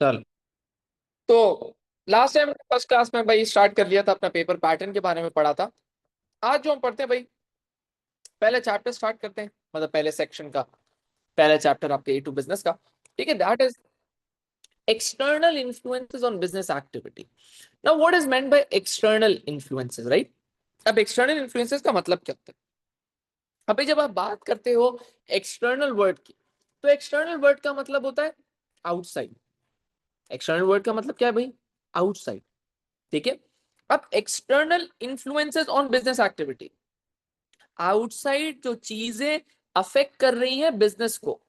चल। तो last time first class में भाई स्टार्ट कर लिया था, अपना पेपर पैटर्न के बारे में पढ़ा था। आज जो हम पढ़ते हैं भाई, पहले चैप्टर स्टार्ट करते हैं, मतलब पहले सेक्शन का पहला चैप्टर आपके ए टू बिजनेस का। ठीक है, that is external influences on business activity. Now what is meant by external influences, right? अब एक्सटर्नल इन्फ्लुएंसेस का मतलब क्या होता है? अभी जब आप बात करते हो एक्सटर्नल वर्ड की, तो एक्सटर्नल वर्ड का मतलब होता है आउटसाइड। एक्सटर्नल वर्ड का मतलब क्या है भाई? आउटसाइड। ठीक है। अब external influences on business activity, outside जो चीजें अफेक्ट कर रही हैं बिजनेस को,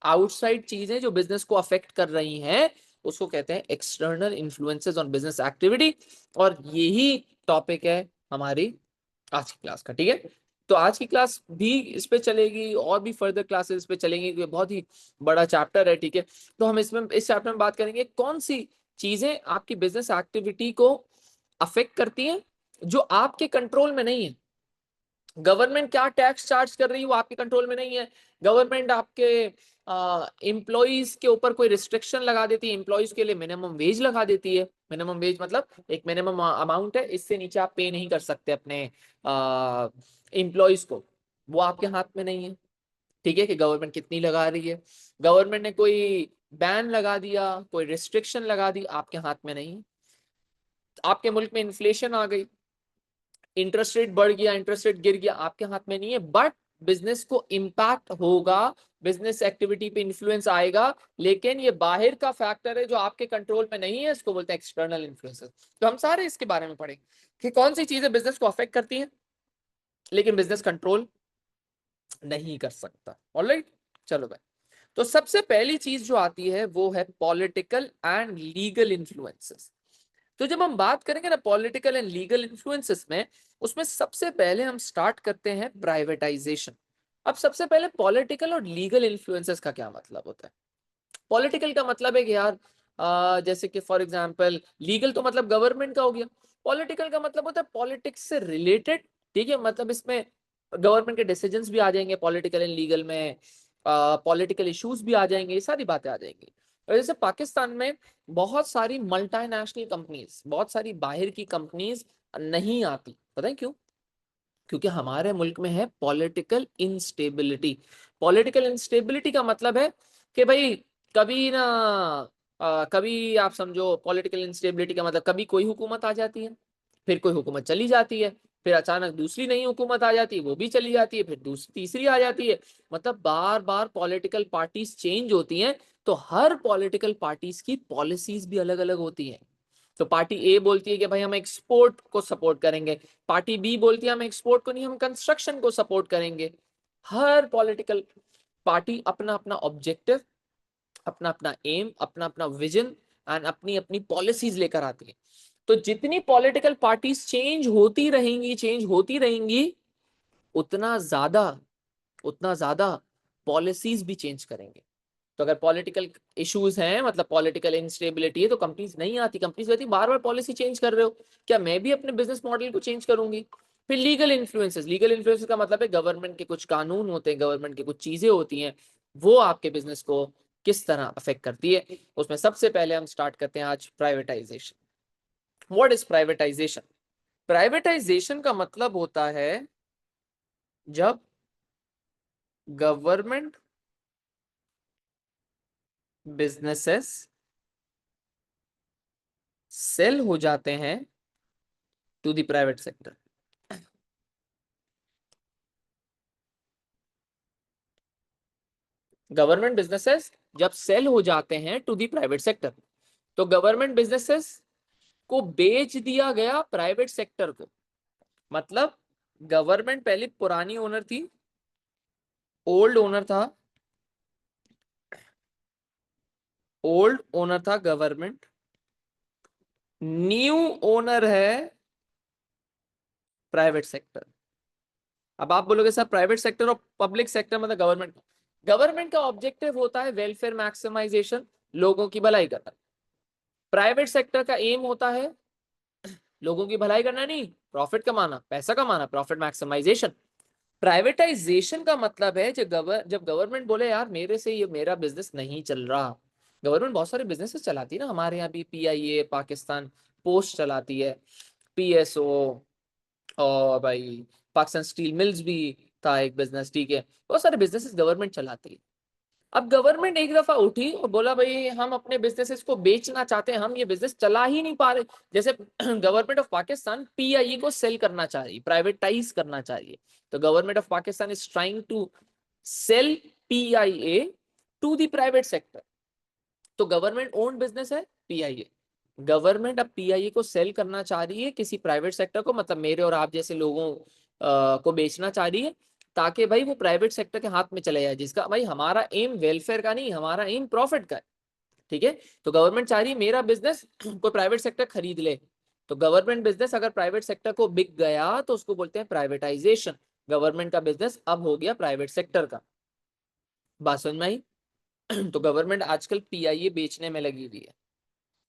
आउटसाइड चीजें जो बिजनेस को अफेक्ट कर रही हैं, उसको कहते हैं external influences on business activity. और यही टॉपिक है हमारी आज की क्लास का। ठीक है, तो आज की क्लास भी इस पे चलेगी और भी फर्दर क्लासेस इस पे चलेंगी, क्योंकि बहुत ही बड़ा चैप्टर है। ठीक है, तो हम इसमें इस चैप्टर में बात करेंगे कौन सी चीजें आपकी बिजनेस एक्टिविटी को अफेक्ट करती हैं जो आपके कंट्रोल में नहीं है। गवर्नमेंट क्या टैक्स चार्ज कर रही है वो आपके कंट्रोल में नहीं है। गवर्नमेंट आपके एम्प्लॉइज के ऊपर कोई रिस्ट्रिक्शन लगा देती है, एम्प्लॉइज के लिए मिनिमम वेज लगा देती है। मिनिमम वेज मतलब एक मिनिमम अमाउंट है, इससे नीचे आप पे नहीं कर सकते अपने एम्प्लॉइज को, वो आपके हाथ में नहीं है। ठीक है, कि गवर्नमेंट कितनी लगा रही है। गवर्नमेंट ने कोई बैन लगा दिया, कोई रिस्ट्रिक्शन लगा दी, आपके हाथ में नहीं है। आपके मुल्क में इन्फ्लेशन आ गई, इंटरेस्ट रेट बढ़ गया, इंटरेस्ट रेट गिर गया, आपके हाथ में नहीं है, बट बिजनेस को इम्पैक्ट होगा, बिजनेस एक्टिविटी पे इन्फ्लुएंस आएगा। लेकिन ये बाहर का फैक्टर है जो आपके कंट्रोल में नहीं है, इसको बोलते हैं एक्सटर्नल इन्फ्लुएंसेस। तो हम सारे इसके बारे में पढ़ेंगे कि कौन सी चीजें बिजनेस को अफेक्ट करती हैं लेकिन बिजनेस कंट्रोल नहीं कर सकता। ऑलराइट, चलो भाई। तो सबसे पहली चीज जो आती है वो है पॉलिटिकल एंड लीगल इन्फ्लुएंसेस। तो जब हम बात करेंगे ना पॉलिटिकल एंड लीगल इन्फ्लुएंसेस में, उसमें सबसे पहले हम स्टार्ट करते हैं प्राइवेटाइजेशन। अब सबसे पहले पॉलिटिकल और लीगल इन्फ्लुएंसेस का क्या मतलब होता है? पॉलिटिकल का मतलब है कि यार जैसे कि फॉर एग्जांपल लीगल तो मतलब गवर्नमेंट का हो गया, पॉलिटिकल का मतलब होता है पॉलिटिक्स से रिलेटेड। ठीक है, मतलब इसमें गवर्नमेंट के डिसीजंस भी आ जाएंगे पॉलिटिकल एंड लीगल में, पॉलिटिकल इश्यूज भी आ जाएंगे, ये सारी बातें आ जाएंगी। और जैसे पाकिस्तान में बहुत सारी मल्टीनेशनल कंपनीज, बहुत सारी बाहर की कंपनीज नहीं आती, पता है क्यों? क्योंकि हमारे मुल्क में है पॉलिटिकल इंस्टेबिलिटी। पॉलिटिकल इंस्टेबिलिटी का मतलब है कि भाई कभी ना कभी आप समझो, पॉलिटिकल इंस्टेबिलिटी का मतलब कभी कोई हुकूमत आ जाती है, फिर कोई हुकूमत चली जाती है, फिर अचानक दूसरी नई हुकूमत आ जाती है, वो भी चली जाती है, फिर दूसरी तीसरी आ जाती है। मतलब बार बार पॉलिटिकल पार्टीज चेंज होती हैं। तो हर पॉलिटिकल पार्टीज की पॉलिसीज भी अलग अलग होती हैं। तो पार्टी ए बोलती है कि भाई हम एक्सपोर्ट को सपोर्ट करेंगे, पार्टी बी बोलती है हम एक्सपोर्ट को नहीं, हम कंस्ट्रक्शन को सपोर्ट करेंगे। हर पॉलिटिकल पार्टी अपना अपना ऑब्जेक्टिव, अपना अपना एम, अपना अपना विजन एंड अपनी अपनी पॉलिसीज लेकर आती है। तो जितनी पॉलिटिकल पार्टीज चेंज होती रहेंगी, चेंज होती रहेंगी, उतना ज्यादा उतना ज्यादा पॉलिसीज भी चेंज करेंगे। तो अगर पॉलिटिकल इश्यूज हैं, मतलब पॉलिटिकल इंस्टेबिलिटी है, तो कंपनीज नहीं आती, कंपनीज कहती बार बार पॉलिसी चेंज कर रहे हो, क्या मैं भी अपने बिजनेस मॉडल को चेंज करूंगी? फिर लीगल इन्फ्लुएंसेस, लीगल इन्फ्लुएंसेस का मतलब है गवर्नमेंट के कुछ कानून होते हैं, गवर्नमेंट की कुछ चीजें होती हैं, वो आपके बिजनेस को किस तरह अफेक्ट करती है। उसमें सबसे पहले हम स्टार्ट करते हैं आज privatisation. What is privatisation? Privatisation का मतलब होता है जब गवर्नमेंट बिजनेसेस सेल हो जाते हैं to the private sector. Government businesses जब सेल हो जाते हैं टू दी प्राइवेट सेक्टर, तो गवर्नमेंट बिजनेसेस को बेच दिया गया प्राइवेट सेक्टर को। मतलब गवर्नमेंट पहले पुरानी ओनर थी, ओल्ड ओनर था, ओल्ड ओनर था गवर्नमेंट, न्यू ओनर है प्राइवेट सेक्टर। अब आप बोलोगे सर प्राइवेट सेक्टर और पब्लिक सेक्टर मतलब गवर्नमेंट, गवर्नमेंट का ऑब्जेक्टिव होता है वेलफेयर मैक्सिमाइजेशन, लोगों की भलाई करना। प्राइवेट सेक्टर का एम होता है लोगों की भलाई करना नहीं, प्रॉफिट कमाना, पैसा कमाना, प्रॉफिट मैक्सिमाइजेशन। प्राइवेटाइजेशन का मतलब है जब गवर्नमेंट बोले यार मेरे से ये मेरा बिजनेस नहीं चल रहा, गवर्नमेंट बहुत सारे बिजनेसेस चलाती है ना, हमारे यहाँ भी पीआईए पाकिस्तान पोस्ट चलाती है, पीएसओ, और भाई पाकिस्तान स्टील मिल्स भी था एक बिजनेस, ठीक है, बहुत सारे बिजनेसेस गवर्नमेंट चलाती है। अब गवर्नमेंट एक दफा उठी और बोला भाई हम अपने बिजनेसेस को बेचना चाहते हैं, हम ये बिजनेस चला ही नहीं पा रहे। जैसे गवर्नमेंट ऑफ पाकिस्तान पीआईए को सेल करना चाह रही, प्राइवेटाइज करना चाह रही है, तो government of Pakistan is trying to sell PIA to the private sector. तो गवर्नमेंट ओन्ड बिजनेस है पीआईए, गवर्नमेंट अब पीआईए को सेल करना चाह रही है किसी प्राइवेट सेक्टर को, मतलब मेरे और आप जैसे लोगों को बेचना चाह रही है, ताकि भाई वो प्राइवेट सेक्टर के हाथ में चले जाए, जिसका भाई हमारा एम वेलफेयर का नहीं, हमारा एम प्रॉफिट का है, ठीक है। तो गवर्नमेंट चाह रही है मेरा बिजनेस कोई प्राइवेट सेक्टर खरीद ले, तो गवर्नमेंट बिजनेस अगर प्राइवेट सेक्टर को बिक गया तो उसको बोलते हैं प्राइवेटाइजेशन। गवर्नमेंट का बिजनेस अब हो गया प्राइवेट सेक्टर का। बात समझ में आई? तो गवर्नमेंट आजकल पीआईए बेचने में लगी हुई है,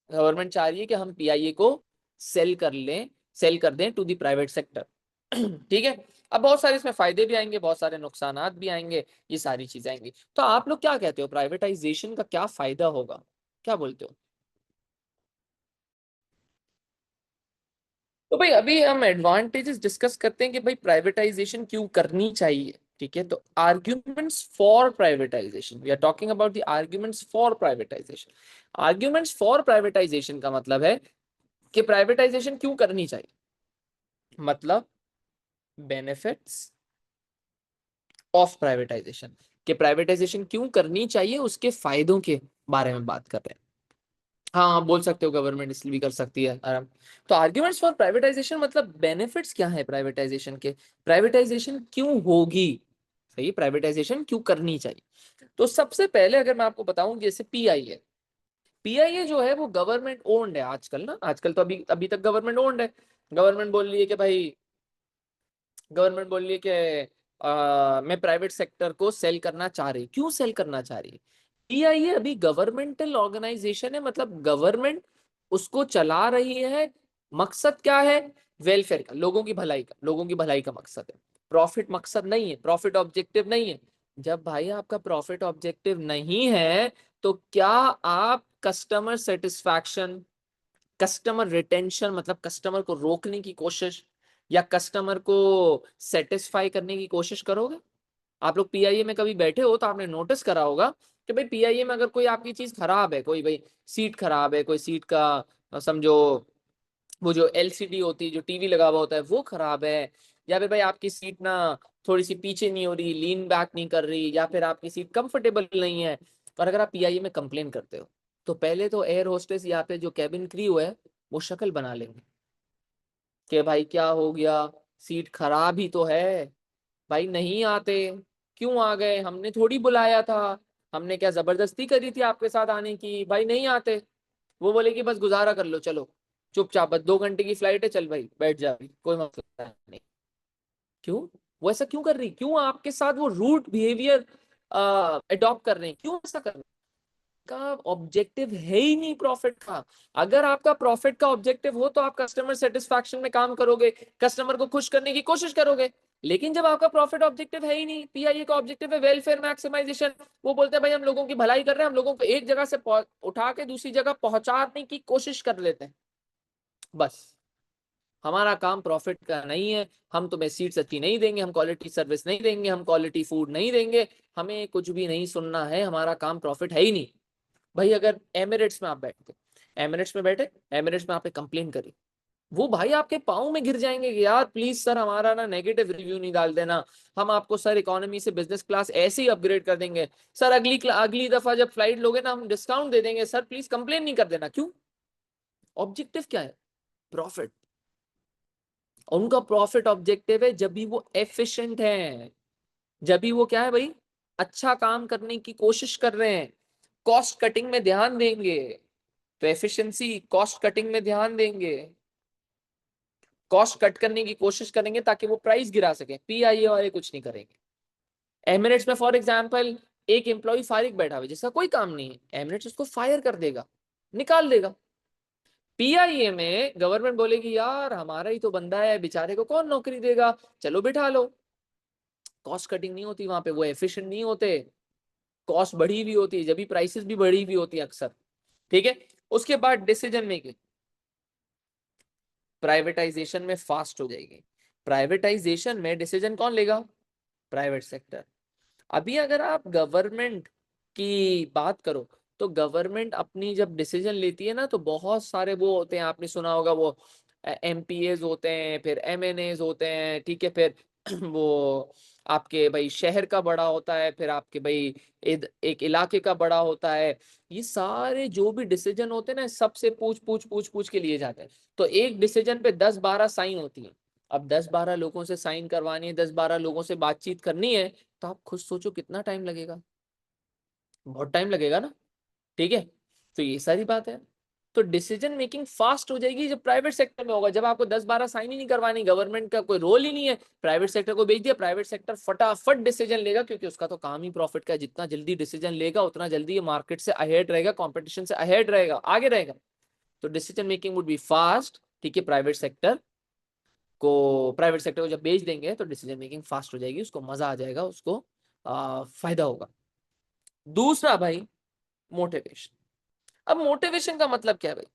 गवर्नमेंट चाह रही है कि हम पीआईए को सेल कर लें, सेल कर दें टू द प्राइवेट सेक्टर। ठीक है। अब बहुत सारे इसमें फायदे भी आएंगे, बहुत सारे नुकसानात भी आएंगे, ये सारी चीजें आएंगी। तो आप लोग क्या कहते हो, प्राइवेटाइजेशन का क्या फायदा होगा, क्या बोलते हो? तो भाई अभी हम एडवांटेजेस डिस्कस करते हैं कि भाई प्राइवेटाइजेशन क्यों करनी चाहिए, ठीक है। तो arguments for privatisation, we are talking about the arguments for privatisation. Arguments for privatisation का मतलब है कि प्राइवेटाइजेशन क्यों करनी चाहिए, मतलब बेनिफिट्स ऑफ प्राइवेटाइजेशन, कि प्राइवेटाइजेशन क्यों करनी चाहिए, उसके फायदों के बारे में बात कर रहे हैं। हाँ बोल सकते हो, गवर्नमेंट इसलिए भी कर सकती है आराम। तो आर्ग्यूमेंट्स फॉर प्राइवेटाइजेशन मतलब बेनिफिट्स क्या है प्राइवेटाइजेशन के, प्राइवेटाइजेशन क्यों होगी, सही, प्राइवेटाइजेशन क्यों करनी चाहिए। तो सबसे पहले अगर मैं आपको बताऊं, जैसे पीआईए, पीआईए जो है वो गवर्नमेंट ओन्ड है आजकल ना, आजकल तो अभी अभी तक गवर्नमेंट ओन्ड है। गवर्नमेंट बोल रही है कि भाई, गवर्नमेंट बोल रही है कि मैं प्राइवेट सेक्टर को सेल करना चाह रही, क्यों सेल करना चाह रही है? पीआईए अभी गवर्नमेंटल ऑर्गेनाइजेशन है, मतलब गवर्नमेंट उसको चला रही है। मकसद क्या है? वेलफेयर का, लोगों की भलाई का, लोगों की भलाई का मकसद है, प्रॉफिट मकसद नहीं है, प्रॉफिट ऑब्जेक्टिव नहीं है। जब भाई आपका प्रॉफिट ऑब्जेक्टिव नहीं है, तो क्या आप कस्टमर सेटिस्फैक्शन, कस्टमर रिटेंशन, मतलब कस्टमर को रोकने की कोशिश या कस्टमर को सेटिस्फाई करने की कोशिश करोगे? आप लोग पीआईए में कभी बैठे हो तो आपने नोटिस करा होगा कि भाई पीआईए में अगर कोई आपकी चीज खराब है, कोई भाई सीट खराब है, कोई सीट का समझो वो जो एलसीडी होती है, जो टीवी लगा हुआ होता है वो खराब है, या फिर भाई आपकी सीट ना थोड़ी सी पीछे नहीं हो रही, लीन बैक नहीं कर रही, या फिर आपकी सीट कंफर्टेबल नहीं है, और अगर आप पीआईए में कंप्लेन करते हो, तो पहले तो एयर होस्टेस या पे जो कैबिन क्रू है वो शक्ल बना लेंगे कि भाई क्या हो गया, सीट खराब ही तो है, भाई नहीं आते, क्यों आ गए, हमने थोड़ी बुलाया था, हमने क्या जबरदस्ती करी थी आपके साथ आने की, भाई नहीं आते। वो बोले कि बस गुजारा कर लो, चलो चुपचाप, बस 2 घंटे की फ्लाइट है, चल भाई बैठ जा भाई, कोई मसला नहीं। क्यों? वो ऐसा क्यों कर रही, क्यों आपके साथ वो रूट बिहेवियर अडॉप्ट कर रहे हैं, क्यों ऐसा कर रहे हैं? का ऑब्जेक्टिव है ही नहीं प्रॉफिट का। अगर आपका प्रॉफिट का ऑब्जेक्टिव हो तो आप कस्टमर सेटिस्फैक्शन में काम करोगे, कस्टमर को खुश करने की कोशिश करोगे। लेकिन जब आपका प्रॉफिट ऑब्जेक्टिव है ही नहीं, पीआईए का ऑब्जेक्टिव है वेलफेयर मैक्सिमाइजेशन, वो बोलते हैं भाई हम लोगों की भलाई कर रहे हैं, हम लोगों को एक जगह से उठा के दूसरी जगह पहुंचाने की कोशिश कर लेते हैं, बस हमारा काम प्रॉफिट का नहीं है, हम तुम्हें सीट्स अच्छी नहीं देंगे, हम क्वालिटी सर्विस नहीं देंगे, हम क्वालिटी फूड नहीं देंगे, हमें कुछ भी नहीं सुनना है, हमारा काम प्रॉफिट है ही नहीं। भाई अगर एमिरेट्स में आप बैठते, एमिरेट्स में बैठे, एमिरेट्स में आपने कंप्लेन करी, वो भाई आपके पाँव में गिर जाएंगे कि यार प्लीज सर हमारा ना नेगेटिव रिव्यू नहीं डाल देना, हम आपको सर इकोनॉमी से बिजनेस क्लास ऐसे ही अपग्रेड कर देंगे, सर अगली दफा जब फ्लाइट लोगे ना हम डिस्काउंट दे देंगे, सर प्लीज कंप्लेन नहीं कर देना। क्यों? ऑब्जेक्टिव क्या है? प्रॉफिट। उनका प्रॉफिट ऑब्जेक्टिव है जब भी वो एफिशिएंट है, जब भी वो क्या है भाई, अच्छा काम करने की कोशिश कर रहे हैं, कॉस्ट कटिंग में ध्यान देंगे, तो एफिशिएंसी कॉस्ट कटिंग में ध्यान देंगे, कॉस्ट कट करने की कोशिश करेंगे ताकि वो प्राइस गिरा सके। पीआईए वाले कुछ नहीं करेंगे। एमिरेट्स में फॉर एग्जांपल एक एम्प्लॉय फारिग बैठा हुआ जिसका कोई काम नहीं है, एमिरेट्स उसको फायर कर देगा, निकाल देगा। पीआईए में गवर्नमेंट बोलेगी यार हमारा ही तो बंदा है, बेचारे को कौन नौकरी देगा, चलो बिठा लो। कॉस्ट कटिंग नहीं होती वहां पे, वो एफिशिएंट नहीं होते। कॉस्ट बढ़ी हुई होती है, जब भी प्राइसेस भी बढ़ी हुई होती है अक्सर, ठीक है। उसके बाद डिसीजन मेकिंग प्राइवेटाइजेशन में फास्ट हो जाएगी। प्राइवेटाइजेशन में डिसीजन कौन लेगा? Private sector. अभी अगर आप गवर्नमेंट की बात करो तो गवर्नमेंट अपनी जब डिसीजन लेती है ना तो बहुत सारे वो होते हैं, आपने सुना होगा वो एमपीएज होते हैं, फिर एमएनएज होते हैं, ठीक है, फिर वो आपके भाई शहर का बड़ा होता है, फिर आपके भाई एक इलाके का बड़ा होता है। ये सारे जो भी डिसीजन होते हैं ना सबसे पूछ पूछ पूछ पूछ के लिए जाते हैं। तो एक डिसीजन पे 10-12 साइन होती है। अब 10-12 लोगों से साइन करवानी है, 10-12 लोगों से बातचीत करनी है, तो आप खुद सोचो कितना टाइम लगेगा, बहुत टाइम लगेगा ना, ठीक है। तो ये सारी बात है। तो डिसीजन मेकिंग फास्ट हो जाएगी जब प्राइवेट सेक्टर में होगा, जब आपको 10-12 साइन ही नहीं करवानी, गवर्नमेंट का कोई रोल ही नहीं है, प्राइवेट सेक्टर को भेज दिया, प्राइवेट सेक्टर फटाफट डिसीजन लेगा, क्योंकि उसका तो काम ही प्रॉफिट का है। जितना जल्दी डिसीजन लेगा उतना जल्दी ये मार्केट से अहेड रहेगा, कॉम्पिटिशन से अहेड रहेगा, आगे रहेगा। तो decision making would be fast, ठीक है। प्राइवेट सेक्टर को जब बेच देंगे तो डिसीजन मेकिंग फास्ट हो जाएगी, उसको मजा आ जाएगा, उसको फायदा होगा। दूसरा भाई, मोटिवेशन। अब मोटिवेशन का मतलब क्या है भाई?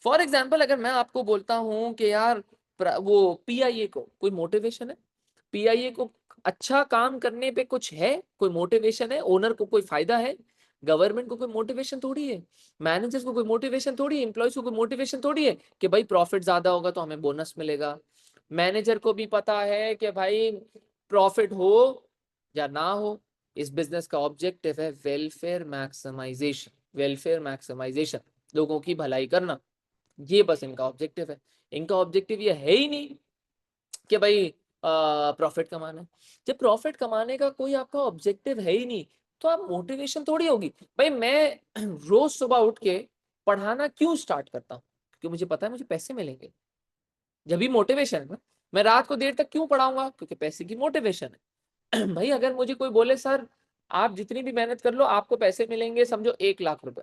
फॉर एग्जाम्पल अगर मैं आपको बोलता हूं कि यार वो पीआईए को कोई मोटिवेशन है? पीआईए को अच्छा काम करने पे कुछ है, कोई मोटिवेशन है? ओनर को कोई फायदा है? गवर्नमेंट को कोई मोटिवेशन थोड़ी है, मैनेजर्स को कोई मोटिवेशन थोड़ी है, एम्प्लॉयज को कोई मोटिवेशन थोड़ी है कि भाई प्रॉफिट ज्यादा होगा तो हमें बोनस मिलेगा। मैनेजर को भी पता है कि भाई प्रॉफिट हो या ना हो, इस बिजनेस का ऑब्जेक्टिव है वेलफेयर मैक्सिमाइजेशन। वेलफेयर मैक्सिमाइजेशन, लोगों की भलाई करना, ये बस इनका ऑब्जेक्टिव है। इनका ऑब्जेक्टिव ये है ही नहीं कि भाई प्रॉफिट कमाना है। जब प्रॉफिट कमाने का कोई आपका ऑब्जेक्टिव है ही नहीं तो आप मोटिवेशन थोड़ी होगी। भाई मैं रोज सुबह उठ के पढ़ाना क्यों स्टार्ट करता हूँ? क्योंकि मुझे पता है मुझे पैसे मिलेंगे, जब भी मोटिवेशन है ना। मैं रात को देर तक क्यों पढ़ाऊंगा? क्योंकि पैसे की मोटिवेशन है। भाई अगर मुझे कोई बोले सर आप जितनी भी मेहनत कर लो आपको पैसे मिलेंगे समझो 1 लाख रुपए,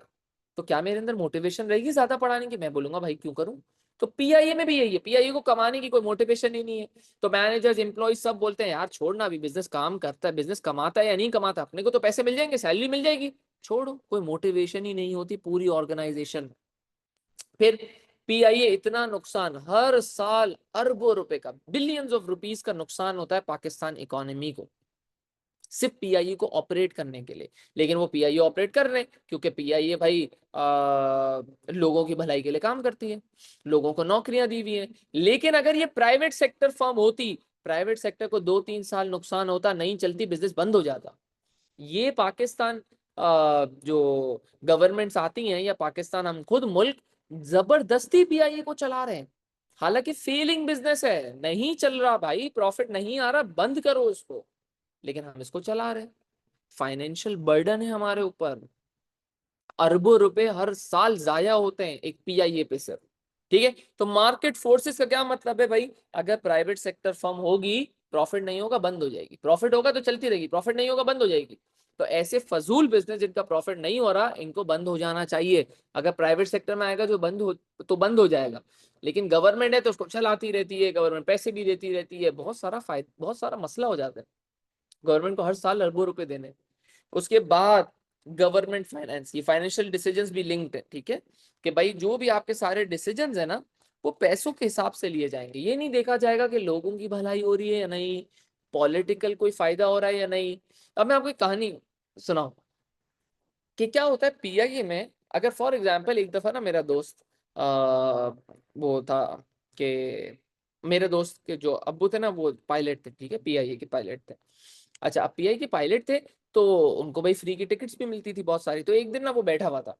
तो क्या मेरे अंदर मोटिवेशन रहेगी ज्यादा पढ़ाने की? मैं बोलूंगा भाई क्यों करूं। तो पीआईए में भी यही है, पीआईए को कमाने की कोई मोटिवेशन ही नहीं है। तो मैनेजर्स एम्प्लॉइज सब बोलते हैं यार छोड़ना, अभी बिजनेस काम करता है, बिजनेस कमाता है या नहीं कमाता, अपने को तो पैसे मिल जाएंगे, सैलरी मिल जाएगी, छोड़ो। कोई मोटिवेशन ही नहीं होती पूरी ऑर्गेनाइजेशन। फिर पीआईए इतना नुकसान हर साल अरबों रुपए का, बिलियंस ऑफ रुपीस का नुकसान होता है पाकिस्तान इकोनॉमी को, सिर्फ पीआईए को ऑपरेट करने के लिए। लेकिन वो पीआईए ऑपरेट कर रहे हैं क्योंकि पीआईए भाई लोगों की भलाई के लिए काम करती है, लोगों को नौकरियां दी हुई हैं। लेकिन अगर ये प्राइवेट सेक्टर फर्म होती, प्राइवेट सेक्टर को 2-3 साल नुकसान होता, नहीं चलती, बिजनेस बंद हो जाता। ये पाकिस्तान जो गवर्नमेंट्स आती हैं या पाकिस्तान हम खुद मुल्क जबरदस्ती पीआईए को चला रहे हैं। हालांकि फेलिंग बिजनेस है, नहीं चल रहा भाई, प्रॉफिट नहीं आ रहा, बंद करो इसको, लेकिन हम इसको चला रहे हैं। फाइनेंशियल बर्डन है हमारे ऊपर, अरबों रुपए हर साल जाया होते हैं एक पीआईए पे सिर्फ, ठीक है। तो मार्केट फोर्सेस का क्या मतलब है भाई? अगर प्राइवेट सेक्टर फर्म होगी, प्रॉफिट नहीं होगा बंद हो जाएगी, प्रॉफिट होगा तो चलती रहेगी, प्रॉफिट नहीं होगा बंद हो जाएगी। तो ऐसे फजूल बिजनेस जिनका प्रॉफिट नहीं हो रहा इनको बंद हो जाना चाहिए। अगर प्राइवेट सेक्टर में आएगा जो बंद हो तो बंद हो जाएगा, लेकिन गवर्नमेंट है तो उसको चलाती रहती है, गवर्नमेंट पैसे भी देती रहती है, बहुत सारा फायदा, बहुत सारा मसला हो जाता है गवर्नमेंट को हर साल अरबों रुपए देने। उसके बाद गवर्नमेंट फाइनेंस, ये फाइनेंशियल डिसीजंस भी लिंक्ड है, ठीक है, कि भाई जो भी आपके सारे डिसीजंस है ना वो पैसों के हिसाब से लिए जाएंगे। ये नहीं देखा जाएगा कि लोगों की भलाई हो रही है या नहीं, पॉलिटिकल कोई फायदा हो रहा है या नहीं। अब मैं आपको एक कहानी सुनाऊं कि क्या होता है पीआईए में। अगर फॉर एग्जाम्पल एक दफा ना मेरा दोस्त वो था कि मेरे दोस्त के जो अब्बू थे ना वो पायलट थे, ठीक है, पीआईए के पायलट थे। अच्छा, अब पीआई के पायलट थे तो उनको भाई फ्री की टिकट्स भी मिलती थी बहुत सारी। तो एक दिन ना वो बैठा हुआ था,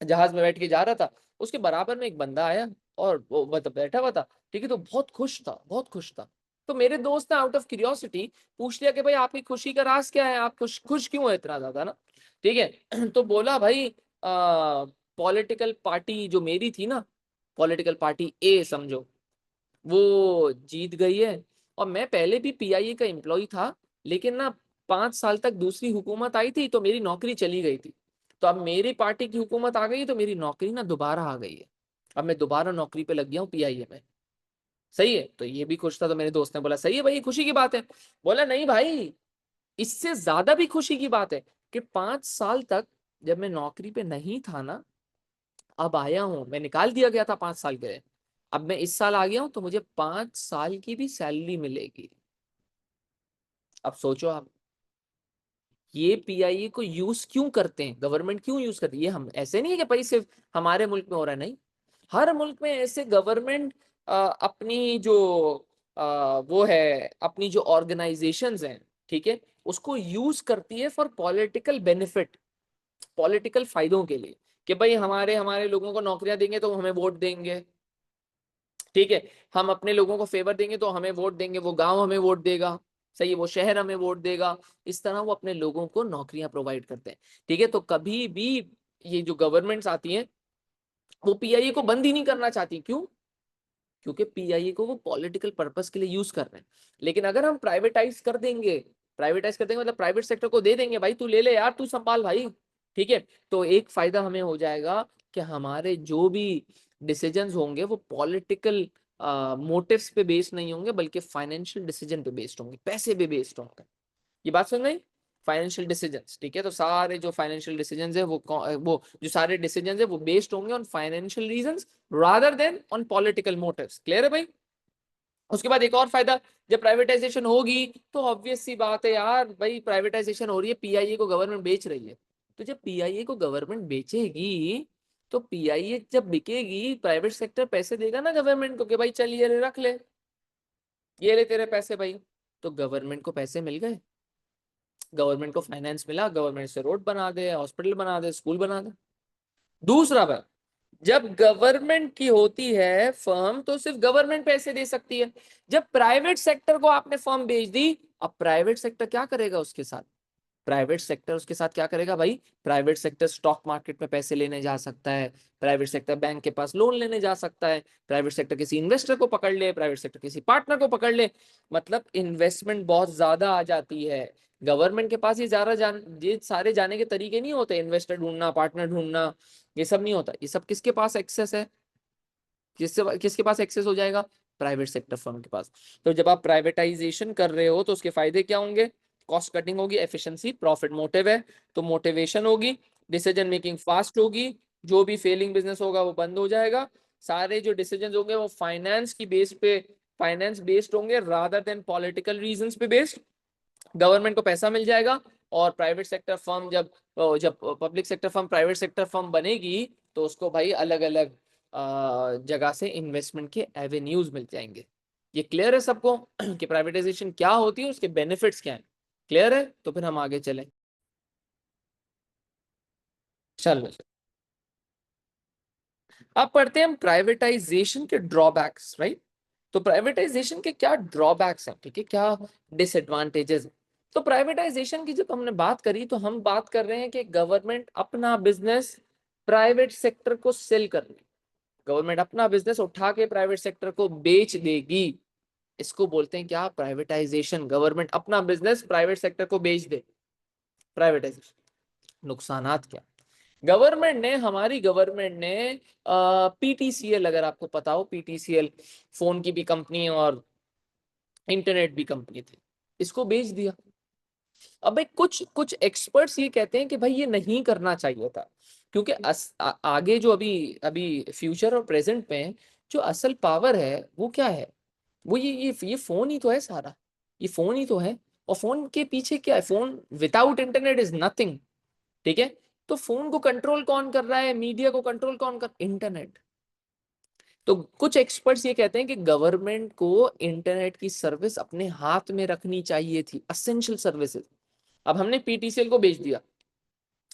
जहाज में बैठ के जा रहा था, उसके बराबर में एक बंदा आया और वो मतलब बैठा हुआ था, ठीक है, तो बहुत खुश था, बहुत खुश था। तो मेरे दोस्त ने आउट ऑफ क्यूरियोसिटी पूछ लिया कि भाई आपकी खुशी का राज क्या है, आप खुश खुश क्यों है इतना ज्यादा ना, ठीक है। तो बोला भाई पॉलिटिकल पार्टी जो मेरी थी ना, पॉलिटिकल पार्टी ए समझो, वो जीत गई है। और मैं पहले भी पीआईए का एम्प्लॉय था, लेकिन ना 5 साल तक दूसरी हुकूमत आई थी तो मेरी नौकरी चली गई थी। तो अब मेरी पार्टी की हुकूमत आ गई तो मेरी नौकरी ना दोबारा आ गई है, अब मैं दोबारा नौकरी पे लग गया हूँ पीआईए में। सही है? तो ये भी खुश था, तो मेरे दोस्त ने बोला सही है भाई, खुशी की बात है। बोला नहीं भाई, इससे ज्यादा भी खुशी की बात है कि 5 साल तक जब मैं नौकरी पे नहीं था ना, अब आया हूं, मैं निकाल दिया गया था 5 साल के लिए, अब मैं इस साल आ गया हूं तो मुझे 5 साल की भी सैलरी मिलेगी। अब सोचो आप, ये पीआईए को यूज क्यों करते हैं, गवर्नमेंट क्यों यूज करती है? ये हम ऐसे नहीं है कि भाई सिर्फ हमारे मुल्क में हो रहा है, नहीं, हर मुल्क में ऐसे गवर्नमेंट अपनी जो वो है, अपनी जो ऑर्गेनाइजेशंस हैं, ठीक है, उसको यूज करती है फॉर पॉलिटिकल बेनिफिट, पॉलिटिकल फायदों के लिए, कि भाई हमारे हमारे लोगों को नौकरियां देंगे तो हमें वोट देंगे, ठीक है, हम अपने लोगों को फेवर देंगे तो हमें वोट देंगे, वो गांव हमें वोट देगा, सही है, वो शहर हमें वोट देगा। इस तरह वो अपने लोगों को नौकरियां प्रोवाइड करते हैं, ठीक है। तो कभी भी ये जो गवर्नमेंट्स आती हैं वो पीआईए को बंद ही नहीं करना चाहती, क्यों? क्योंकि पीआईए को वो पॉलिटिकल पर्पस के लिए यूज कर रहे हैं। लेकिन अगर हम प्राइवेटाइज कर देंगे मतलब प्राइवेट सेक्टर को दे देंगे, भाई तू ले ले यार, तू संभाल भाई, ठीक है, तो एक फायदा हमें हो जाएगा कि हमारे जो भी डिसीजंस होंगे वो पॉलिटिकल मोटिव्स पे बेस्ड नहीं होंगे, बल्कि फाइनेंशियल डिसीजन पे बेस्ड होंगे, पैसे पे बेस्ड होंगे। ये बात सुन रही? फाइनेंशियल डिसीजंस, ठीक है, तो सारे जो फाइनेंशियल डिसीजंस है वो जो सारे डिसीजंस है वो बेस्ड होंगे on financial reasons rather than on political motives. Clear है भाई? उसके बाद एक और फायदा, जब प्राइवेटाइजेशन होगी तो ऑब्वियस सी बात है यार, भाई प्राइवेटाइजेशन हो रही है, पीआईए को गवर्नमेंट बेच रही है, तो जब पीआईए को गवर्नमेंट बेचेगी तो पीआईए जब बिकेगी, प्राइवेट सेक्टर पैसे देगा ना गवर्नमेंट को कि भाई चल ये रख ले, ये ले तेरे पैसे भाई, तो गवर्नमेंट को पैसे मिल गए, गवर्नमेंट को फाइनेंस मिला, गवर्नमेंट से रोड बना दे, हॉस्पिटल बना दे, स्कूल बना दे। दूसरा बात, जब गवर्नमेंट की होती है फर्म तो सिर्फ गवर्नमेंट पैसे दे सकती है, जब प्राइवेट सेक्टर को आपने फर्म बेच दी, अब प्राइवेट सेक्टर क्या करेगा उसके साथ? प्राइवेट सेक्टर उसके साथ क्या करेगा भाई? प्राइवेट सेक्टर स्टॉक मार्केट में पैसे लेने जा सकता है, प्राइवेट सेक्टर बैंक के पास लोन लेने जा सकता है, प्राइवेट सेक्टर किसी इन्वेस्टर को पकड़ ले, प्राइवेट सेक्टर किसी पार्टनर को पकड़ ले, मतलब इन्वेस्टमेंट बहुत ज्यादा आ जाती है। गवर्नमेंट के पास ये सारे जाने के तरीके नहीं होते, इन्वेस्टर ढूंढना, पार्टनर ढूंढना, ये सब नहीं होता। ये सब किसके पास एक्सेस है? किसके पास एक्सेस हो जाएगा? प्राइवेट सेक्टर फर्म के पास। तो जब आप प्राइवेटाइजेशन कर रहे हो तो उसके फायदे क्या होंगे? कॉस्ट कटिंग होगी, एफिशिएंसी, प्रॉफिट मोटिव है तो मोटिवेशन होगी, डिसीजन मेकिंग फास्ट होगी, जो भी फेलिंग बिजनेस होगा वो बंद हो जाएगा, सारे जो डिसीजन होंगे वो फाइनेंस बेस्ड होंगे रादर देन पॉलिटिकल रीजंस पे बेस्ड, गवर्नमेंट को पैसा मिल जाएगा। और प्राइवेट सेक्टर फर्म जब जब public sector firm private sector firm बनेगी तो उसको भाई अलग अलग जगह से इन्वेस्टमेंट के एवेन्यूज मिल जाएंगे। ये क्लियर है सबको कि प्राइवेटाइजेशन क्या होती है, उसके बेनिफिट्स क्या हैं? क्लियर है? तो फिर हम आगे चलें। चलो, अब पढ़ते हैं हम प्राइवेटाइजेशन के ड्रॉबैक्स, राइट? तो प्राइवेटाइजेशन के क्या ड्रॉबैक्स हैं, ठीक है, क्या डिसएडवांटेजेस? तो प्राइवेटाइजेशन की जब हमने बात करी तो हम बात कर रहे हैं कि गवर्नमेंट अपना बिजनेस प्राइवेट सेक्टर को सेल कर रही है, गवर्नमेंट अपना बिजनेस उठा के प्राइवेट सेक्टर को बेच देगी, इसको बोलते हैं क्या? प्राइवेटाइजेशन। गवर्नमेंट अपना बिजनेस प्राइवेट सेक्टर को बेच दे, प्राइवेटाइजेशन। नुकसानात क्या? हमारी गवर्नमेंट ने पीटीसीएल, अगर आपको पता हो, पीटीसीएल फोन की भी कंपनी और इंटरनेट भी कंपनी थी, इसको बेच दिया। अब भाई कुछ कुछ एक्सपर्ट्स ये कहते हैं कि भाई ये नहीं करना चाहिए था, क्योंकि आगे जो अभी अभी फ्यूचर और प्रेजेंट में जो असल पावर है वो क्या है? वो ये फोन ही तो है सारा, ये फोन ही तो है। और फोन के पीछे क्या है? Phone without internet is nothing, ठीक है। तो फोन को कंट्रोल कौन कर रहा है? मीडिया को कंट्रोल कौन कर? इंटरनेट। तो कुछ एक्सपर्ट्स ये कहते हैं कि गवर्नमेंट को इंटरनेट की सर्विस अपने हाथ में रखनी चाहिए थी, असेंशियल सर्विसेज। अब हमने पीटीसीएल को बेच दिया,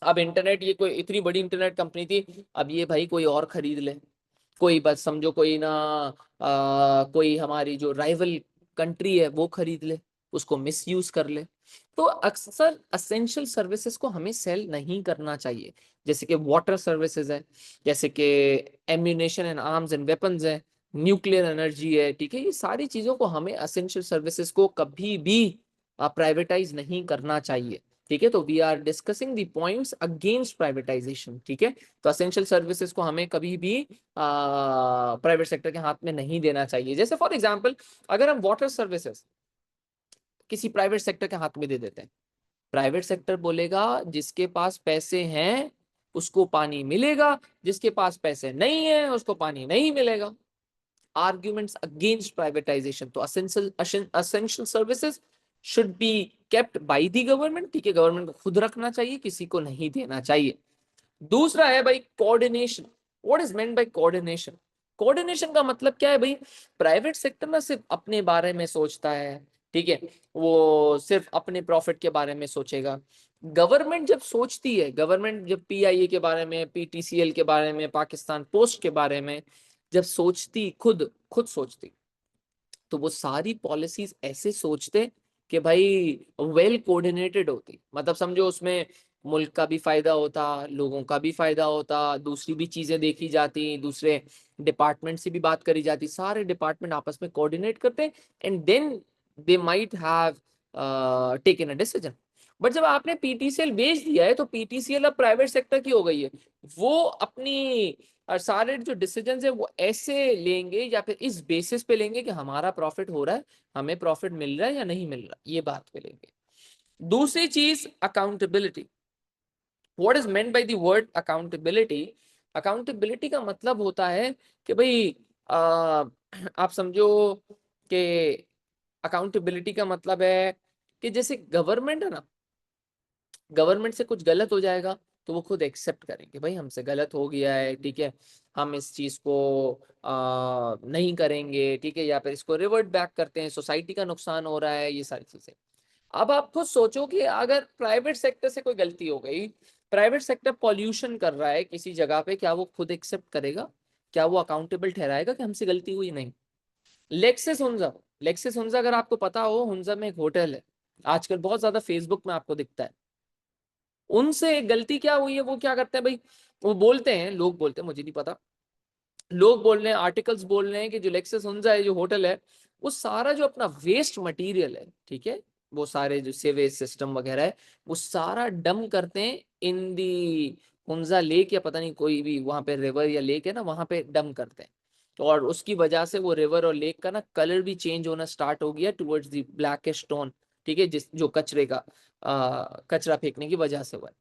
अब इंटरनेट, ये कोई इतनी बड़ी इंटरनेट कंपनी थी, अब ये भाई कोई और खरीद ले, कोई बस समझो कोई ना कोई हमारी जो राइवल कंट्री है वो खरीद ले, उसको मिस यूज कर ले। तो अक्सर असेंशियल सर्विसेज को हमें सेल नहीं करना चाहिए, जैसे कि वाटर सर्विसेज है, जैसे कि ammunition and arms and weapons है, न्यूक्लियर एनर्जी है, ठीक है, ये सारी चीजों को हमें, असेंशियल सर्विसेज को कभी भी प्राइवेटाइज नहीं करना चाहिए, ठीक है। तो we are discussing the points against privatisation, ठीक है। तो असेंशियल सर्विसेज को हमें कभी भी प्राइवेट सेक्टर के हाथ में नहीं देना चाहिए। जैसे फॉर एग्जांपल, अगर हम वाटर सर्विसेज किसी प्राइवेट सेक्टर के हाथ में दे देते हैं, प्राइवेट सेक्टर बोलेगा जिसके पास पैसे हैं उसको पानी मिलेगा, जिसके पास पैसे नहीं है उसको पानी नहीं मिलेगा। आर्ग्यूमेंट्स अगेंस्ट प्राइवेटाइजेशन, तो essential services should be kept by the government, ठीक है, गवर्नमेंट को खुद रखना चाहिए, किसी को नहीं देना चाहिए। दूसरा है भाई coordination. What is meant by coordination? Coordination का मतलब क्या है भाई? प्राइवेट सेक्टर ना सिर्फ अपने बारे में सोचता है, ठीक है, वो सिर्फ अपने प्रॉफिट के बारे में सोचेगा। गवर्नमेंट जब सोचती है, गवर्नमेंट जब पीआईए के बारे में, पीटीसीएल के बारे में, पाकिस्तान पोस्ट के बारे में जब सोचती, खुद खुद सोचती, तो वो सारी पॉलिसीज ऐसे सोचते कि भाई वेल कोऑर्डिनेटेड होती। मतलब समझो उसमें मुल्क का भी फायदा होता, लोगों का भी फायदा होता, दूसरी भी चीजें देखी जाती, दूसरे डिपार्टमेंट से भी बात करी जाती, सारे डिपार्टमेंट आपस में कोऑर्डिनेट करते and then they might have taken a decision. But जब आपने पीटीसीएल बेच दिया है तो पीटीसीएल अब प्राइवेट सेक्टर की हो गई है। वो अपनी और सारे जो डिसीजन है वो ऐसे लेंगे या फिर इस बेसिस पे लेंगे कि हमारा प्रॉफिट हो रहा है, हमें प्रॉफिट मिल रहा है या नहीं मिल रहा, ये बात पे लेंगे। दूसरी चीज accountability. What is meant by the word accountability? Accountability का मतलब होता है कि भाई आप समझो कि अकाउंटेबिलिटी का मतलब है कि जैसे गवर्नमेंट है ना, गवर्नमेंट से कुछ गलत हो जाएगा तो वो खुद एक्सेप्ट करेंगे, भाई हमसे गलत हो गया है, ठीक है, हम इस चीज को नहीं करेंगे, ठीक है, या फिर इसको रिवर्ट बैक करते हैं, सोसाइटी का नुकसान हो रहा है, ये सारी चीजें। अब आप खुद सोचो कि अगर प्राइवेट सेक्टर से कोई गलती हो गई, प्राइवेट सेक्टर पॉल्यूशन कर रहा है किसी जगह पे, क्या वो खुद एक्सेप्ट करेगा? क्या वो अकाउंटेबल ठहराएगा कि हमसे गलती हुई? नहीं। लेक्सिस हुंजा, लेक्सिस हुंजा अगर आपको पता हो, हुंजा में एक होटल है, आजकल बहुत ज्यादा फेसबुक में आपको दिखता है। उनसे गलती क्या हुई है, वो क्या करते हैं भाई, वो बोलते हैं, लोग बोलते हैं, मुझे नहीं पता, लोग बोल रहे हैं, आर्टिकल्स बोल रहे हैं कि जो लेक्सस हुंजा है, जो होटल है, वो सारा जो अपना वेस्ट मटेरियल है, ठीक है, वो सारे जो सीवेज सिस्टम वगैरह है, वो सारा डंप करते हैं इन दी हुंजा लेक, या पता नहीं कोई भी वहां पे रिवर या लेक है ना, वहां पे डंप करते हैं। तो और उसकी वजह से वो रिवर और लेक का ना कलर भी चेंज होना स्टार्ट हो गया टुवर्ड्स दी ब्लैकिश टोन, ठीक है, जिस जो कचरे का कचरा फेंकने की वजह से हुआ है।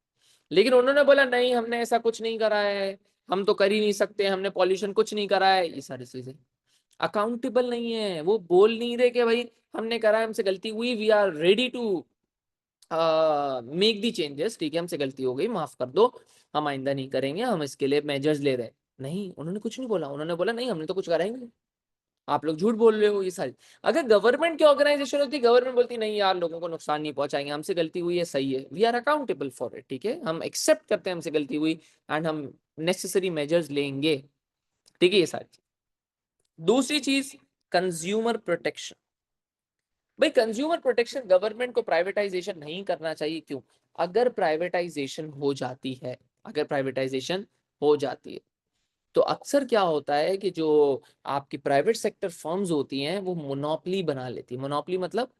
लेकिन उन्होंने बोला नहीं, हमने ऐसा कुछ नहीं करा है, हम तो कर ही नहीं सकते, हमने पॉल्यूशन कुछ नहीं करा है, ये सारी चीजें अकाउंटेबल नहीं है। वो बोल नहीं रहे कि भाई हमने करा है, हमसे गलती हुई, we are ready to make the changes, ठीक है, हमसे गलती हो गई, माफ कर दो, हम आइंदा नहीं करेंगे, हम इसके लिए मेजर्स ले रहे हैं। नहीं, उन्होंने कुछ नहीं बोला, उन्होंने बोला नहीं हमने तो कुछ करा ही नहीं, आप लोग झूठ बोल रहे हो, ये सारी। अगर गवर्नमेंट की ऑर्गेनाइजेशन होती, गवर्नमेंट बोलती नहीं यार लोगों को नुकसान नहीं पहुंचाएंगे, हमसे गलती हुई है, सही है, we are accountable for it, ठीक है, हम एक्सेप्ट करते हैं हमसे गलती हुई एंड हम नेसेसरी मेजर्स लेंगे, ठीक है, ये सारी चीज। दूसरी चीज कंज्यूमर प्रोटेक्शन। भाई कंज्यूमर प्रोटेक्शन, गवर्नमेंट को प्राइवेटाइजेशन नहीं करना चाहिए, क्यों? अगर प्राइवेटाइजेशन हो जाती है, अगर प्राइवेटाइजेशन हो जाती है तो अक्सर क्या होता है कि जो आपकी प्राइवेट सेक्टर फर्म्स होती हैं वो मोनोपोली बना लेती है। मोनोपोली मतलब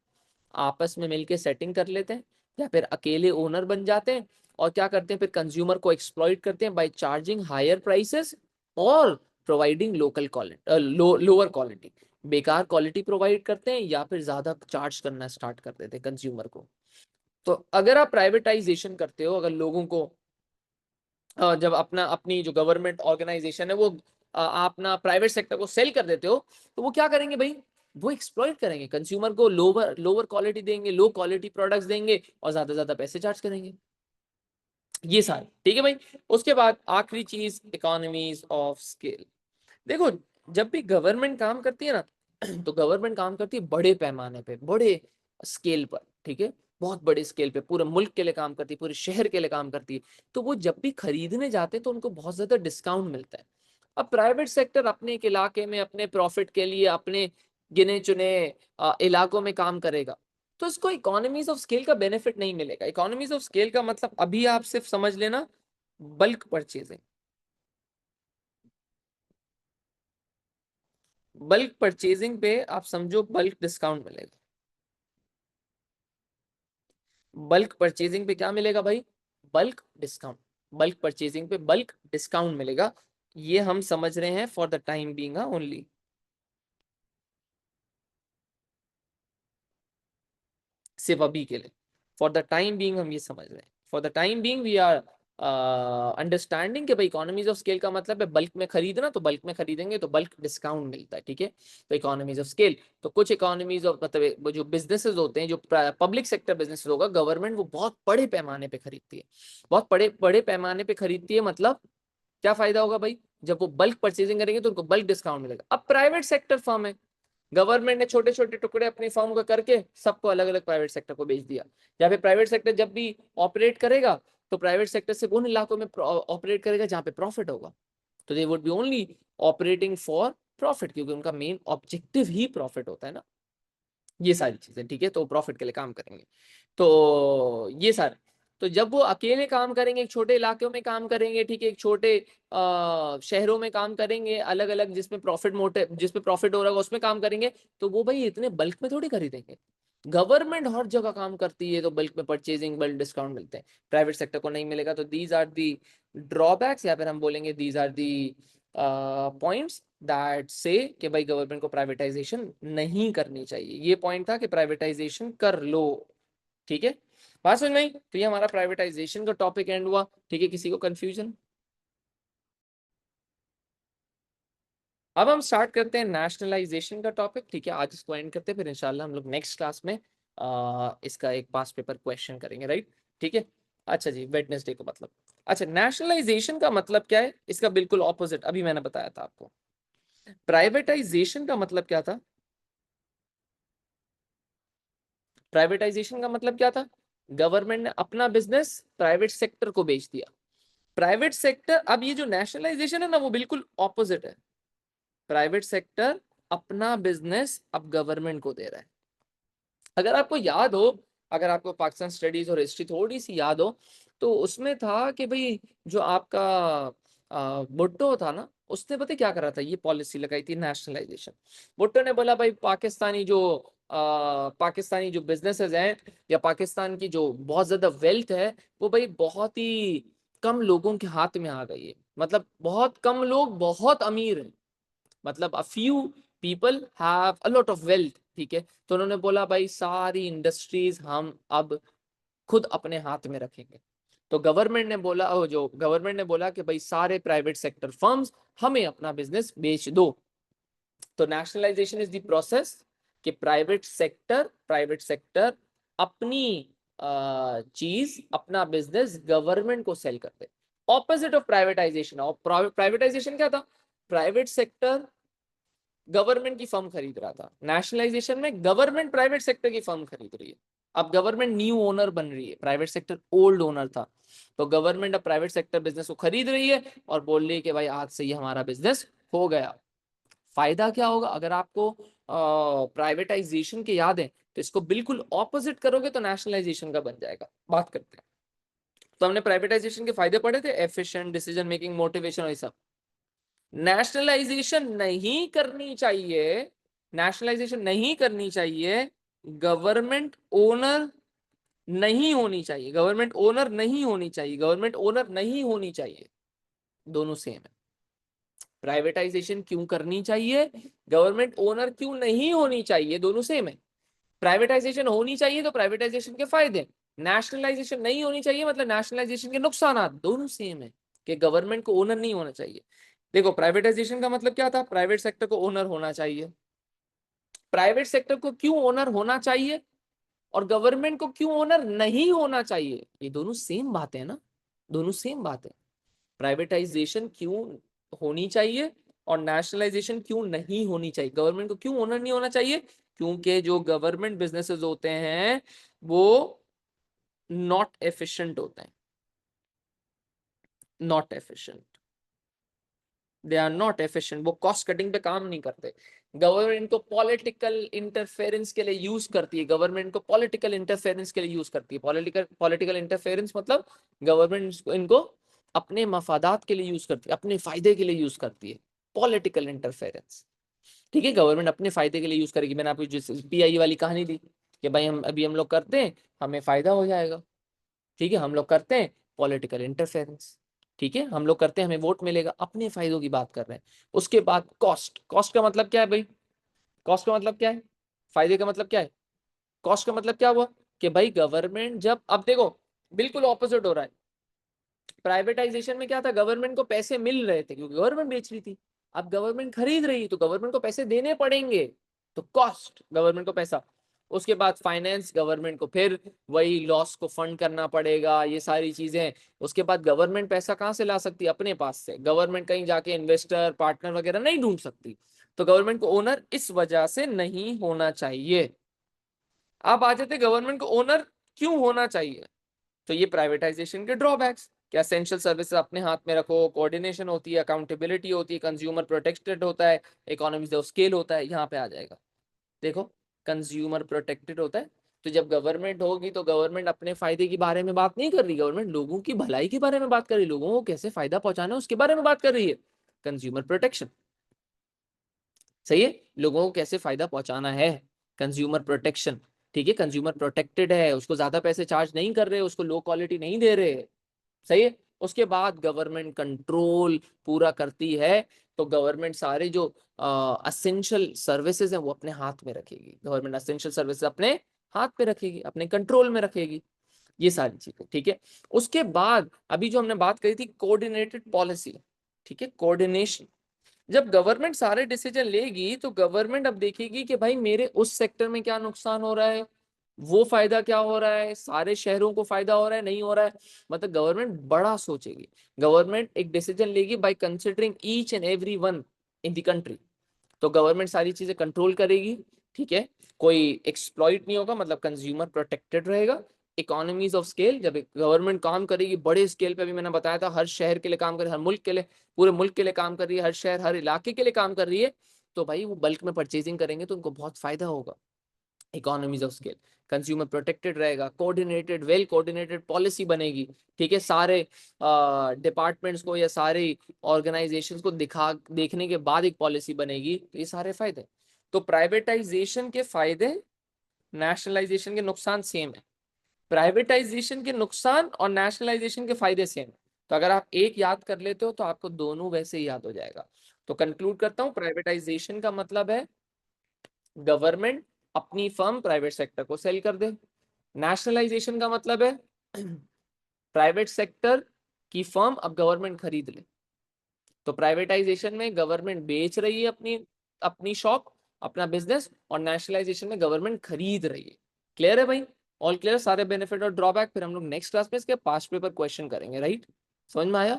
आपस में मिलके सेटिंग कर लेते हैं या फिर अकेले ओनर बन जाते हैं, और क्या करते हैं फिर कंज्यूमर को एक्सप्लॉइट करते हैं बाय चार्जिंग हायर प्राइसेस और providing local quality, lower quality, बेकार क्वालिटी प्रोवाइड करते हैं या फिर ज्यादा चार्ज करना स्टार्ट कर देते हैं कंज्यूमर को। तो अगर आप प्राइवेटाइजेशन करते हो, अगर लोगों को जब अपना अपनी जो गवर्नमेंट ऑर्गेनाइजेशन है वो अपना प्राइवेट सेक्टर को सेल कर देते हो, तो वो क्या करेंगे भाई, वो एक्सप्लॉइट करेंगे कंज्यूमर को, लोअर लोअर क्वालिटी देंगे, लो क्वालिटी प्रोडक्ट्स देंगे और ज्यादा ज्यादा पैसे चार्ज करेंगे, ये सारे, ठीक है भाई। उसके बाद आखिरी चीज इकोनॉमीज ऑफ स्केल। देखो, जब भी गवर्नमेंट काम करती है ना तो गवर्नमेंट काम करती है बड़े पैमाने पे, बड़े स्केल पर, ठीक है, बहुत बड़े स्केल पे पूरे मुल्क के लिए काम करती है, पूरे शहर के लिए काम करती है। तो वो जब भी खरीदने जाते हैं तो उनको बहुत ज्यादा डिस्काउंट मिलता है। अब प्राइवेट सेक्टर अपने एक इलाके में अपने प्रॉफिट के लिए अपने गिने चुने इलाकों में काम करेगा, तो इसको इकोनॉमीज ऑफ स्केल का बेनिफिट नहीं मिलेगा। इकोनॉमीज ऑफ स्केल का मतलब अभी आप सिर्फ समझ लेना, बल्क परचेजिंग। बल्क परचेजिंग पे आप समझो बल्क डिस्काउंट मिलेगा। बल्क परचेजिंग पे क्या मिलेगा भाई? Bulk discount. बल्क परचेजिंग पे बल्क डिस्काउंट मिलेगा। ये हम समझ रहे हैं for the time being only, सिर्फ अभी के लिए। फॉर द टाइम बीइंग हम ये समझ रहे हैं, for the time being we are understanding कि भाई इकोनॉमीज ऑफ स्केल का मतलब है बल्क में खरीदना, तो बल्क में खरीदेंगे तो बल्क डिस्काउंट मिलता है, ठीक है। तो इकोनॉमीज ऑफ स्केल, तो कुछ इकोनॉमीज ऑफ मतलब वो जो बिजनेसेस होते हैं, जो पब्लिक सेक्टर बिजनेस होगा, गवर्नमेंट वो बहुत बड़े पैमाने पे खरीदती है, बहुत बड़े बड़े पैमाने पे खरीदती है। मतलब क्या फायदा होगा भाई, जब वो बल्क परचेजिंग करेंगे तो उनको बल्क डिस्काउंट मिलेगा। अब प्राइवेट सेक्टर फर्म है, गवर्नमेंट ने छोटे छोटे टुकड़े अपनी फर्म को करके सबको अलग अलग प्राइवेट सेक्टर को बेच दिया, या फिर प्राइवेट सेक्टर जब भी ऑपरेट करेगा तो प्राइवेट सेक्टर से उन इलाकों में ऑपरेट करेगा जहां पे प्रॉफिट होगा, तो they would be only operating for profit, क्योंकि उनका मेन ऑब्जेक्टिव ही प्रॉफिट होता है ना, ये सारी चीजें, ठीक है। तो प्रॉफिट के लिए काम करेंगे, तो ये सारे, तो जब वो अकेले काम करेंगे, एक छोटे इलाकों में काम करेंगे, ठीक है, एक छोटे शहरों में काम करेंगे, अलग अलग जिसमें प्रॉफिट मोटे जिसमें प्रॉफिट हो रहा है उसमें काम करेंगे, तो वो भाई इतने बल्क में थोड़ी खरीदेंगे। गवर्नमेंट हर जगह काम करती है तो बल्क में परचेजिंग, बल्क डिस्काउंट मिलते हैं, प्राइवेट सेक्टर को नहीं मिलेगा। तो दीज आर दी ड्रॉबैक्स, या फिर हम बोलेंगे these are the points that say कि भाई गवर्नमेंट को प्राइवेटाइजेशन नहीं करनी चाहिए। ये पॉइंट था कि प्राइवेटाइजेशन कर लो, ठीक है। बात समझ में आई? तो ये हमारा प्राइवेटाइजेशन का टॉपिक एंड हुआ, ठीक है। किसी को कंफ्यूजन? अब हम स्टार्ट करते हैं नेशनलाइजेशन का टॉपिक, ठीक है। आज इसको एंड करते हैं, फिर इंशाल्लाह हम लोग नेक्स्ट क्लास में इसका एक पास्ट पेपर क्वेश्चन करेंगे, राइट, ठीक है। अच्छा जी, वेडनेसडे को मतलब, अच्छा नेशनलाइजेशन का मतलब क्या है, इसका बिल्कुल ऑपोजिट अभी मैंने बताया था आपको। प्राइवेटाइजेशन का मतलब क्या था, प्राइवेटाइजेशन का मतलब क्या था, गवर्नमेंट ने अपना बिजनेस प्राइवेट सेक्टर को बेच दिया, प्राइवेट सेक्टर। अब ये जो नेशनलाइजेशन है ना, वो बिल्कुल ऑपोजिट है, प्राइवेट सेक्टर अपना बिजनेस अब गवर्नमेंट को दे रहा है। अगर आपको याद हो, अगर आपको पाकिस्तान स्टडीज और हिस्ट्री थोड़ी सी याद हो, तो उसमें था कि भाई जो आपका भुट्टो था ना, उसने पता क्या करा था, ये पॉलिसी लगाई थी नेशनलाइजेशन। भुट्टो ने बोला भाई पाकिस्तानी जो बिजनेसेस हैं, या पाकिस्तान की जो बहुत ज्यादा वेल्थ है, वो भाई बहुत ही कम लोगों के हाथ में आ गई है, मतलब बहुत कम लोग बहुत अमीर हैं, मतलब a few people have a lot of wealth, ठीक है। तो उन्होंने बोला भाई सारी इंडस्ट्रीज हम अब खुद अपने हाथ में रखेंगे। तो गवर्नमेंट ने बोला, जो गवर्नमेंट ने बोला कि भाई सारे प्राइवेट सेक्टर फर्म्स हमें अपना बिजनेस बेच दो। तो नेशनलाइजेशन इज द प्रोसेस कि प्राइवेट सेक्टर अपनी चीज, अपना बिजनेस गवर्नमेंट को सेल करते, ऑपोजिट ऑफ प्राइवेटाइजेशन। और प्राइवेटाइजेशन क्या था, प्राइवेट सेक्टर गवर्नमेंट की फर्म खरीद रहा था, नेशनलाइजेशन में गवर्नमेंट प्राइवेट सेक्टर की फर्म खरीद रही है। अब गवर्नमेंट न्यू ओनर बन रही है, प्राइवेट सेक्टर ओल्ड ओनर था, तो गवर्नमेंट अब प्राइवेट सेक्टर बिजनेस को खरीद रही है और बोल रही है कि भाई आज से ये हमारा बिजनेस हो गया। फायदा क्या होगा, अगर आपको प्राइवेटाइजेशन के याद है तो इसको बिल्कुल ऑपोजिट करोगे तो नेशनलाइजेशन का बन जाएगा। बात करते हैं, तो हमने प्राइवेटाइजेशन के फायदे पढ़े थे, एफिशिएंट डिसीजन मेकिंग, मोटिवेशन और ये सब। नेशनलाइजेशन नहीं करनी चाहिए, नेशनलाइजेशन नहीं करनी चाहिए, गवर्नमेंट ओनर नहीं होनी चाहिए, गवर्नमेंट ओनर नहीं होनी चाहिए, गवर्नमेंट ओनर नहीं होनी चाहिए, दोनों सेम है। प्राइवेटाइजेशन क्यों करनी चाहिए, गवर्नमेंट ओनर क्यों नहीं होनी चाहिए, दोनों सेम है। प्राइवेटाइजेशन होनी चाहिए तो प्राइवेटाइजेशन के फायदे, नेशनलाइजेशन नहीं होनी चाहिए मतलब नेशनलाइजेशन के नुकसान, दोनों सेम है कि गवर्नमेंट को ओनर नहीं होना चाहिए। देखो प्राइवेटाइजेशन का मतलब क्या था, प्राइवेट सेक्टर को ओनर होना चाहिए, प्राइवेट सेक्टर को क्यों ओनर होना चाहिए और गवर्नमेंट को क्यों ओनर नहीं होना चाहिए, ये दोनों सेम बातें है ना, दोनों सेम बात है। प्राइवेटाइजेशन क्यों होनी चाहिए और नेशनलाइजेशन क्यों नहीं होनी चाहिए, गवर्नमेंट को क्यों ओनर नहीं होना चाहिए, क्योंकि जो गवर्नमेंट बिजनेसेस होते हैं वो नॉट एफिशिएंट होते हैं, not efficient, they are not efficient, वो कॉस्ट कटिंग पे काम नहीं करते। गवर्नमेंट को पॉलिटिकल इंटरफेरेंस के लिए यूज करती है, गवर्नमेंट को पॉलिटिकल इंटरफेरेंस के लिए यूज करती है, पॉलिटिकल इंटरफेरेंस मतलब गवर्नमेंट इनको अपने मफादात के लिए यूज करती है, अपने फायदे के लिए यूज करती है, पॉलिटिकल इंटरफेरेंस, ठीक है। गवर्नमेंट अपने फायदे के लिए यूज करेगी, मैंने आपको जिस पीआई वाली कहानी दी कि भाई हम लोग करते हैं हमें फायदा हो जाएगा, ठीक है, हम लोग करते हैं पॉलिटिकल इंटरफेरेंस, ठीक है, हम लोग करते हैं हमें वोट मिलेगा, अपने फायदों की बात कर रहे हैं। उसके बाद कॉस्ट, कॉस्ट का मतलब क्या है भाई, कॉस्ट का मतलब क्या है, फायदे का मतलब क्या है, कॉस्ट का मतलब क्या हुआ, कि भाई गवर्नमेंट जब, अब देखो बिल्कुल ऑपोजिट हो रहा है। प्राइवेटाइजेशन में क्या था, गवर्नमेंट को पैसे मिल रहे थे क्योंकि गवर्नमेंट बेच रही थी। अब गवर्नमेंट खरीद रही तो गवर्नमेंट को पैसे देने पड़ेंगे, तो कॉस्ट गवर्नमेंट को पैसा। उसके बाद फाइनेंस गवर्नमेंट को फिर वही लॉस को फंड करना पड़ेगा, ये सारी चीजें। उसके बाद गवर्नमेंट पैसा कहाँ से ला सकती है, अपने पास से। गवर्नमेंट कहीं जाके इन्वेस्टर पार्टनर वगैरह नहीं ढूंढ सकती, तो गवर्नमेंट को ओनर इस वजह से नहीं होना चाहिए। अब आ जाते गवर्नमेंट को ओनर क्यों होना चाहिए, तो ये प्राइवेटाइजेशन के ड्रॉबैक्स, क्या एसेंशियल सर्विसेज अपने हाथ में रखो, कोऑर्डिनेशन होती है, अकाउंटेबिलिटी होती है, कंज्यूमर प्रोटेक्टेड होता है, इकोनॉमिक्स ऑफ स्केल होता है, यहाँ पे आ जाएगा। देखो कंज्यूमर प्रोटेक्टेड होता है, तो जब गवर्नमेंट होगी तो गवर्नमेंट अपने फायदे के बारे में बात नहीं कर रही, गवर्नमेंट लोगों की भलाई के बारे में बात कर रही, लोगों को कैसे फायदा पहुंचाना है उसके बारे में बात कर रही है। कंज्यूमर प्रोटेक्शन, सही है, लोगों को कैसे फायदा पहुंचाना है, कंज्यूमर प्रोटेक्शन। ठीक है, कंज्यूमर प्रोटेक्टेड है, उसको ज्यादा पैसे चार्ज नहीं कर रहे, उसको लो क्वालिटी नहीं दे रहे, सही है। उसके बाद गवर्नमेंट कंट्रोल पूरा करती है, तो गवर्नमेंट सारे जो असेंशियल सर्विसेज हैं वो अपने हाथ में रखेगी, गवर्नमेंट असेंशियल सर्विसेज अपने हाथ पे रखेगी, अपने कंट्रोल में रखेगी, ये सारी चीजें। ठीक है, उसके बाद अभी जो हमने बात करी थी कोऑर्डिनेटेड पॉलिसी, ठीक है, कोऑर्डिनेशन। जब गवर्नमेंट सारे डिसीजन लेगी तो गवर्नमेंट अब देखेगी कि भाई मेरे उस सेक्टर में क्या नुकसान हो रहा है, वो फायदा क्या हो रहा है, सारे शहरों को फायदा हो रहा है नहीं हो रहा है, मतलब गवर्नमेंट बड़ा सोचेगी। गवर्नमेंट एक डिसीजन लेगी by considering each and every one in the country, तो गवर्नमेंट सारी चीजें कंट्रोल करेगी। ठीक है, कोई एक्सप्लॉइट नहीं होगा, मतलब कंज्यूमर प्रोटेक्टेड रहेगा। इकोनॉमीज ऑफ स्केल, जब गवर्नमेंट काम करेगी बड़े स्केल पे, अभी मैंने बताया था हर शहर के लिए काम कर रही है, हर मुल्क के लिए, पूरे मुल्क के लिए काम कर रही है, हर शहर हर इलाके के लिए काम कर रही है, तो भाई वो बल्क में परचेजिंग करेंगे तो उनको बहुत फायदा होगा। Economies of scale, consumer protected रहेगा, कोऑर्डिनेटेड वेल कोऑर्डिनेटेड पॉलिसी बनेगी। ठीक है, सारे डिपार्टमेंट्स को या सारे ऑर्गेनाइजेशंस को देखने के बाद एक पॉलिसी बनेगी, तो ये सारे फायदे। तो प्राइवेटाइजेशन के फायदे, नेशनलाइजेशन के नुकसान सेम है। प्राइवेटाइजेशन के नुकसान और नेशनलाइजेशन के फायदे सेम है, तो अगर आप एक याद कर लेते हो तो आपको दोनों वैसे ही याद हो जाएगा। तो कंक्लूड करता हूं, प्राइवेटाइजेशन का मतलब है गवर्नमेंट अपनी फर्म प्राइवेट सेक्टर को सेल कर दे। नेशनलाइजेशन का मतलब है प्राइवेट सेक्टर की फर्म अब गवर्नमेंट खरीद ले। तो प्राइवेटाइजेशन में गवर्नमेंट बेच रही है अपनी अपनी शॉप, अपना बिजनेस, और नेशनलाइजेशन में गवर्नमेंट खरीद रही है। क्लियर है भाई, ऑल क्लियर, सारे बेनिफिट और ड्रॉबैक। फिर हम लोग नेक्स्ट क्लास में इसके पास्ट पेपर क्वेश्चन करेंगे, राइट, समझ में आया।